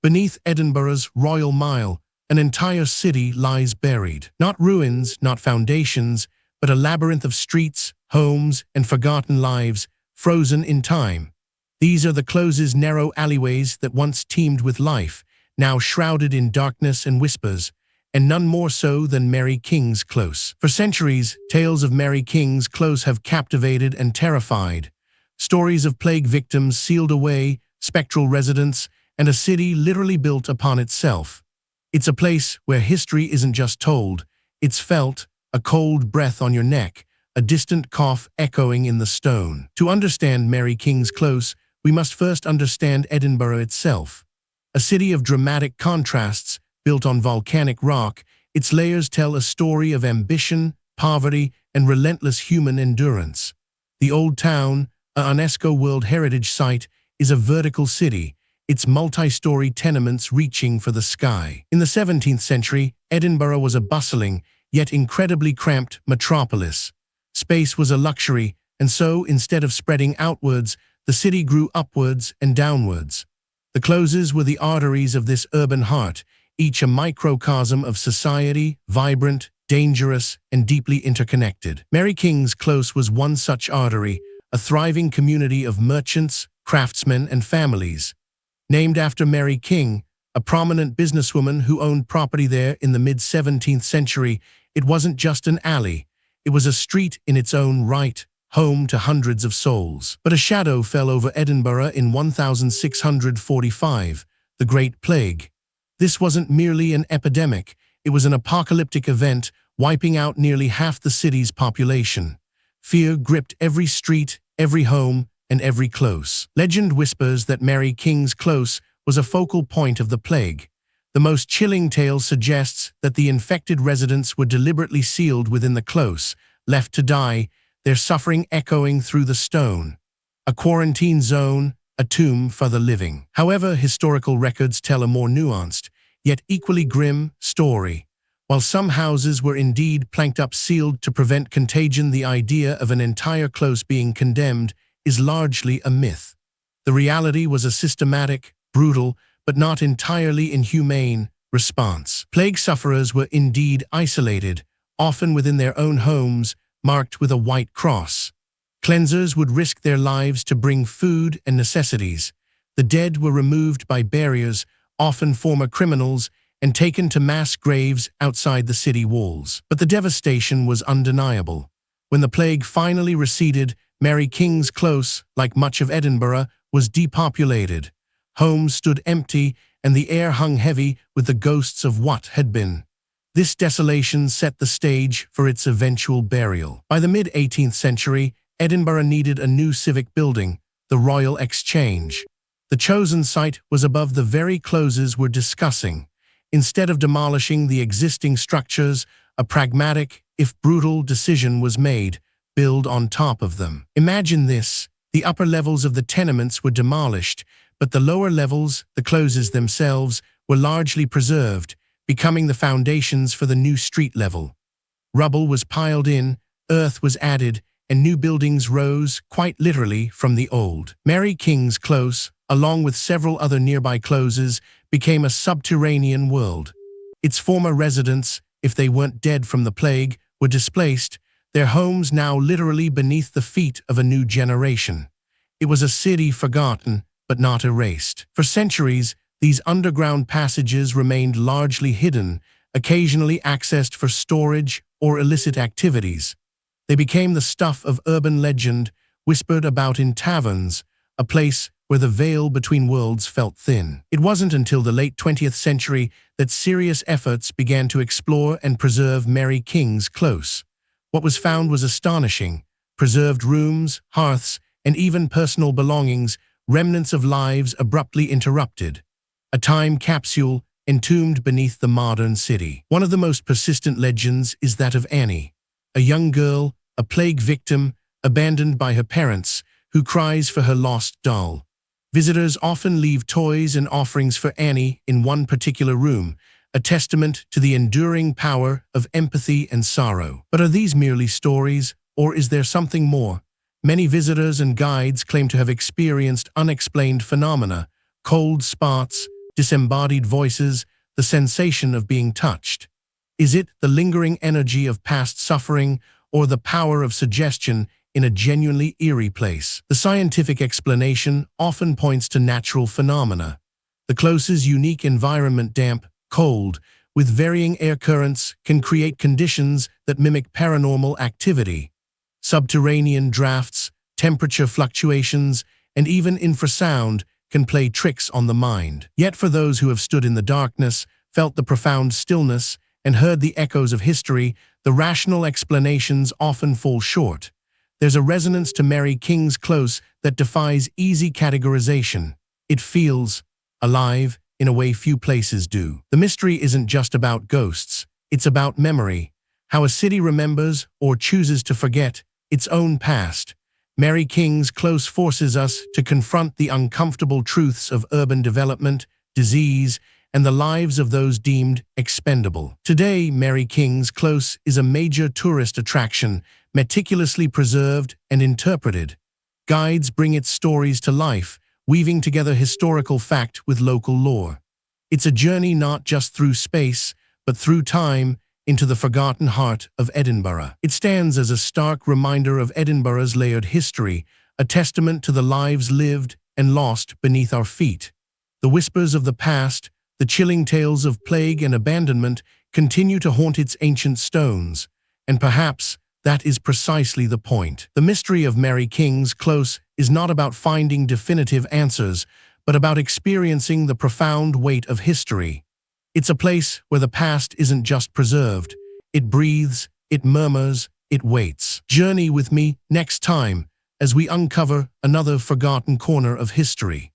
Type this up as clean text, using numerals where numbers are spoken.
Beneath Edinburgh's Royal Mile, an entire city lies buried. Not ruins, not foundations, but a labyrinth of streets, homes, and forgotten lives, frozen in time. These are the close's narrow alleyways that once teemed with life, now shrouded in darkness and whispers, and none more so than Mary King's Close. For centuries, tales of Mary King's Close have captivated and terrified. Stories of plague victims sealed away, spectral residents, and a city literally built upon itself. It's a place where history isn't just told, it's felt, a cold breath on your neck, a distant cough echoing in the stone. To understand Mary King's Close, we must first understand Edinburgh itself. A city of dramatic contrasts, built on volcanic rock, its layers tell a story of ambition, poverty, and relentless human endurance. The Old Town, a UNESCO World Heritage Site, is a vertical city, its multi-story tenements reaching for the sky. In the 17th century, Edinburgh was a bustling, yet incredibly cramped metropolis. Space was a luxury, and so, instead of spreading outwards, the city grew upwards and downwards. The closes were the arteries of this urban heart, each a microcosm of society, vibrant, dangerous, and deeply interconnected. Mary King's Close was one such artery, a thriving community of merchants, craftsmen, and families. Named after Mary King, a prominent businesswoman who owned property there in the mid-17th century, it wasn't just an alley. It was a street in its own right, home to hundreds of souls. But a shadow fell over Edinburgh in 1645, the Great Plague. This wasn't merely an epidemic, it was an apocalyptic event, wiping out nearly half the city's population. Fear gripped every street, every home, and every close. Legend whispers that Mary King's Close was a focal point of the plague. The most chilling tale suggests that the infected residents were deliberately sealed within the close, left to die, their suffering echoing through the stone. A quarantine zone, a tomb for the living. However, historical records tell a more nuanced, yet equally grim, story. While some houses were indeed planked up sealed to prevent contagion, the idea of an entire close being condemned is largely a myth. The reality was a systematic, brutal, but not entirely inhumane response. Plague sufferers were indeed isolated, often within their own homes, marked with a white cross. Cleansers would risk their lives to bring food and necessities. The dead were removed by barriers, often former criminals, and taken to mass graves outside the city walls. But the devastation was undeniable. When the plague finally receded, Mary King's Close, like much of Edinburgh, was depopulated. Homes stood empty, and the air hung heavy with the ghosts of what had been. This desolation set the stage for its eventual burial. By the mid-18th century, Edinburgh needed a new civic building, the Royal Exchange. The chosen site was above the very closes we're discussing. Instead of demolishing the existing structures, a pragmatic, if brutal, decision was made: build on top of them. Imagine this: the upper levels of the tenements were demolished, but the lower levels, the closes themselves, were largely preserved, becoming the foundations for the new street level. Rubble was piled in, earth was added, and new buildings rose, quite literally, from the old. Mary King's Close, along with several other nearby closes, became a subterranean world. Its former residents, if they weren't dead from the plague, were displaced, their homes now literally beneath the feet of a new generation. It was a city forgotten, but not erased. For centuries, these underground passages remained largely hidden, occasionally accessed for storage or illicit activities. They became the stuff of urban legend, whispered about in taverns, a place where the veil between worlds felt thin. It wasn't until the late 20th century that serious efforts began to explore and preserve Mary King's Close. What was found was astonishing: preserved rooms, hearths, and even personal belongings, remnants of lives abruptly interrupted. A time capsule entombed beneath the modern city. One of the most persistent legends is that of Annie, a young girl, a plague victim, abandoned by her parents, who cries for her lost doll. Visitors often leave toys and offerings for Annie in one particular room, a testament to the enduring power of empathy and sorrow. But are these merely stories, or is there something more? Many visitors and guides claim to have experienced unexplained phenomena: cold spots, disembodied voices, the sensation of being touched. Is it the lingering energy of past suffering or the power of suggestion in a genuinely eerie place? The scientific explanation often points to natural phenomena. The close's unique environment, damp, cold, with varying air currents, can create conditions that mimic paranormal activity. Subterranean drafts, temperature fluctuations, and even infrasound can play tricks on the mind. Yet for those who have stood in the darkness, felt the profound stillness, and heard the echoes of history, the rational explanations often fall short. There's a resonance to Mary King's Close that defies easy categorization. It feels alive in a way few places do. The mystery isn't just about ghosts, it's about memory, how a city remembers or chooses to forget its own past. Mary King's Close forces us to confront the uncomfortable truths of urban development, disease, and the lives of those deemed expendable. Today, Mary King's Close is a major tourist attraction, meticulously preserved and interpreted. Guides bring its stories to life, weaving together historical fact with local lore. It's a journey not just through space, but through time, into the forgotten heart of Edinburgh. It stands as a stark reminder of Edinburgh's layered history, a testament to the lives lived and lost beneath our feet. The whispers of the past, the chilling tales of plague and abandonment, continue to haunt its ancient stones, and perhaps that is precisely the point. The mystery of Mary King's Close is not about finding definitive answers, but about experiencing the profound weight of history. It's a place where the past isn't just preserved, it breathes, it murmurs, it waits. Journey with me next time as we uncover another forgotten corner of history.